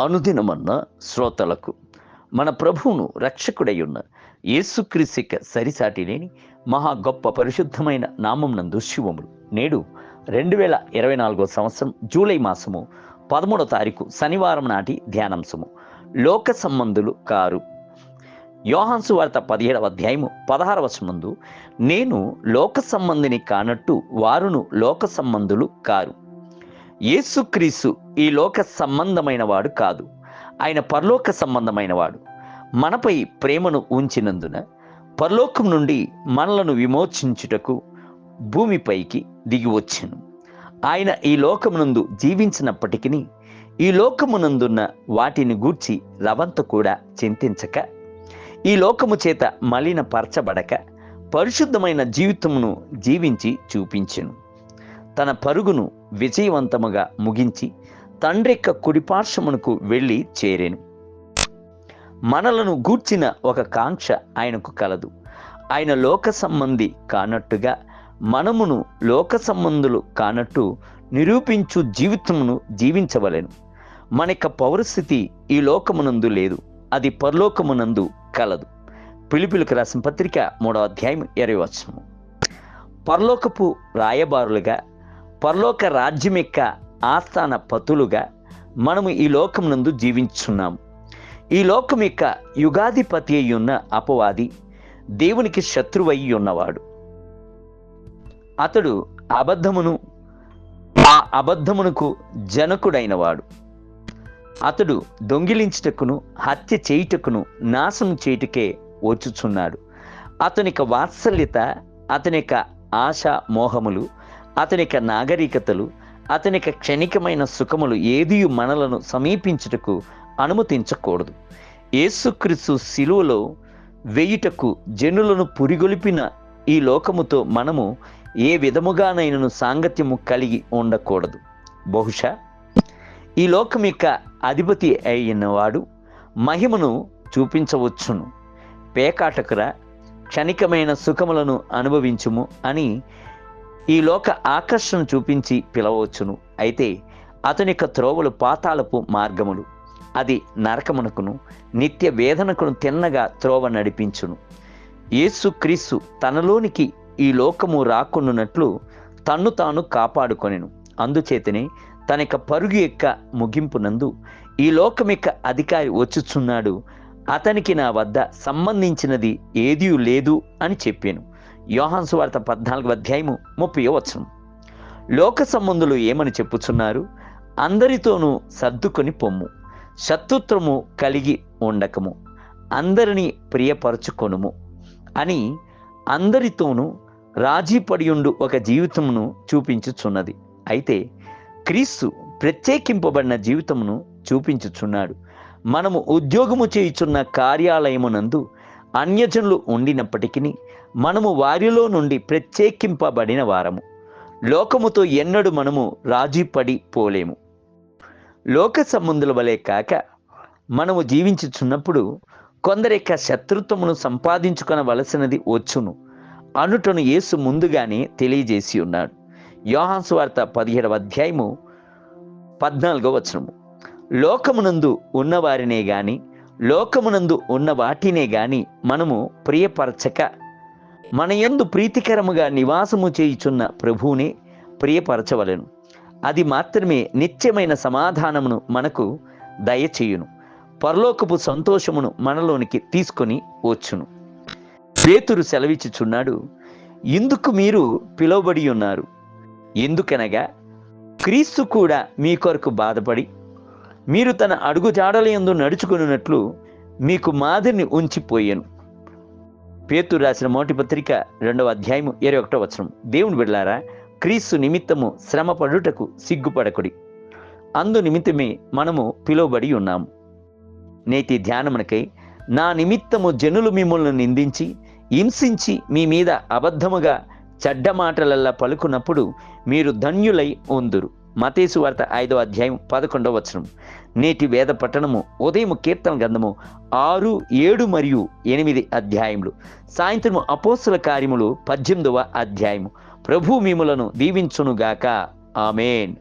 అనుదినమన్న శ్రోతలకు మన ప్రభువును రక్షకుడయ్యున్న యేసుక్రీస్తు సరిసాటి లేని మహా గొప్ప పరిశుద్ధమైన నామమునందు శుభములు. నేడు 2024 సంవత్సరం జూలై మాసము 13వ తారీఖు శనివారం నాటి ధ్యానాంశము, లోక సంబంధులు కారు. యోహాను సువార్త 17వ అధ్యాయము 16వ వచనమందు, నేను లోక సంబంధిని కానట్టు వారును లోక సంబంధులు కారు. యేసుక్రీస్తు ఈ లోక సంబంధమైన వాడు కాదు, ఆయన పరలోక సంబంధమైన వాడు. మనపై ప్రేమను ఉంచినందున పరలోకం నుండి మనలను విమోచించుటకు భూమిపైకి దిగి వచ్చెను. ఆయన ఈ లోకమునందు జీవించినప్పటికీ ఈ లోకమునందున్న వాటిని గూర్చి రవంత కూడా చింతించక, ఈ లోకము చేత మలినపరచబడక పరిశుద్ధమైన జీవితమును జీవించి చూపించెను. తన పరుగును విజయవంతముగా ముగించి తండ్రి యొక్క కుడిపార్శ్వమునకు వెళ్ళి చేరెను. మనలను గూర్చిన ఒక కాంక్ష ఆయనకు కలదు. ఆయన లోక సంబంధి కానట్టుగా మనమును లోక సంబంధులు కానట్టు నిరూపించు జీవితమును జీవించవలెను. మన యొక్క పౌరస్థితి ఈ లోకమునందు లేదు, అది పరలోకమునందు కలదు. ఫిలిప్పీయులకు రాసిన పత్రిక 3వ అధ్యాయం 20వ వచనము. పరలోకపు రాయబారులుగా, పరలోక రాజ్యం యొక్క ఆస్థాన పతులుగా మనము ఈ లోకమునందు జీవించున్నాము. ఈ లోకం యొక్క యుగాధిపతి అయి ఉన్న అపవాది దేవునికి శత్రువయ్యి ఉన్నవాడు. అతడు అబద్ధమును, ఆ అబద్ధమునకు జనకుడైనవాడు. అతడు దొంగిలించుటకును, హత్య చేయుటకును, నాశనం చేయుటకే వచ్చుచున్నాడు. అతని యొక్క వాత్సల్యత, అతని యొక్క ఆశ మోహములు, అతని యొక్క నాగరికతలు, అతని యొక్క క్షణికమైన సుఖములు ఏదియు మనలను సమీపించుటకు అనుమతించకూడదు. యేసుక్రీస్తు శిలువలో వేయుటకు జనులను పురిగొలిపిన ఈ లోకముతో మనము ఏ విధముగానైనను సాంగత్యము కలిగి ఉండకూడదు. బహుశా ఈ లోకం యొక్క అధిపతి అయినవాడు మహిమను చూపించవచ్చును. పేకాటకురా, క్షణికమైన సుఖములను అనుభవించుము అని ఈ లోక ఆకర్షణ చూపించి పిలవచ్చును. అయితే అతని యొక్క త్రోవలు పాతాళపు మార్గములు, అది నరకమునకును నిత్య వేదనకును తిన్నగా త్రోవ నడిపించును. యేసుక్రీస్తు తనలోనికి ఈ లోకము రాకుండానట్లు తన్ను తాను కాపాడుకొనెను. అందుచేతనే తన యొక్క పరుగు యొక్క ముగింపునందు ఈ లోకం యొక్క అధికారి వచ్చుచున్నాడు, అతనికి నా వద్ద సంబంధించినది ఏదీ లేదు అని చెప్పాను. యోహాను సువార్త 14వ అధ్యాయము 30వ వచనం. లోక సంబంధులు ఏమని చెప్పుచున్నారు? అందరితోనూ సర్దుకొని పొమ్ము, శత్రుత్వము కలిగి ఉండకము, అందరినీ ప్రియపరచుకొనుము అని అందరితోనూ రాజీపడియుండు ఒక జీవితమును చూపించుచున్నది. అయితే క్రీస్తు ప్రత్యేకింపబడిన జీవితమును చూపించుచున్నాడు. మనము ఉద్యోగము చేయుచున్న కార్యాలయమునందు అన్యజనులు ఉండినప్పటికీ మనము వారిలో నుండి ప్రత్యేకింపబడిన వారము. లోకముతో ఎన్నడూ మనము రాజీపడి పోలేము. లోక సంబంధుల వలె కాక మనము జీవించుచున్నప్పుడు కొందరి యొక్క శత్రుత్వమును సంపాదించుకొనవలసినది వచ్చును అనుటను యేసు ముందుగానే తెలియజేసి ఉన్నాడు. యోహాను సువార్త 17వ అధ్యాయము 14వ వచనము. లోకమునందు ఉన్నవారినే గాని, లోకమునందు ఉన్న వాటినే గాని మనము ప్రియపరచక, మన యందు ప్రీతికరముగా నివాసము చేయుచున్న ప్రభువునే ప్రియపరచవలెను. అది మాత్రమే నిత్యమైన సమాధానమును మనకు దయచేయును, పరలోకపు సంతోషమును మనలోనికి తీసుకొని వచ్చును. పేతురు సెలవిచ్చుచున్నాడు, ఇందుకు మీరు పిలువబడి ఉన్నారు. ఎందుకనగా క్రీస్తు కూడా మీ కొరకు బాధపడి మీరు తన అడుగుజాడల యందు నడుచుకున్నట్లు మీకు మాదిరిని ఉంచిపోయాను. పేతురు రాసిన మొదటి పత్రిక 2వ అధ్యాయము 21వ వచనం. దేవుని బిడ్డలారా, క్రీస్తు నిమిత్తము శ్రమ పడుటకు సిగ్గుపడకుడి, అందు నిమిత్తమే మనము పిలువబడి ఉన్నాము. నేటి ధ్యానమునకై, నా నిమిత్తము జనులు మిమ్మల్ని నిందించి హింసించి మీ మీద అబద్ధముగా చెడ్డ మాటలల్లా పలుకున్నప్పుడు మీరు ధన్యులై ఉందురు. మత్తయి సువార్త 5వ అధ్యాయం 11వ వచనం. నేటి వేద పట్టణము ఉదయం కీర్తన గ్రంథము 6, 7 మరియు 8 అధ్యాయములు, సాయంత్రము అపోస్తల కార్యములు 18వ అధ్యాయము. ప్రభు మిమ్ములను దీవించునుగాక. ఆమేన్.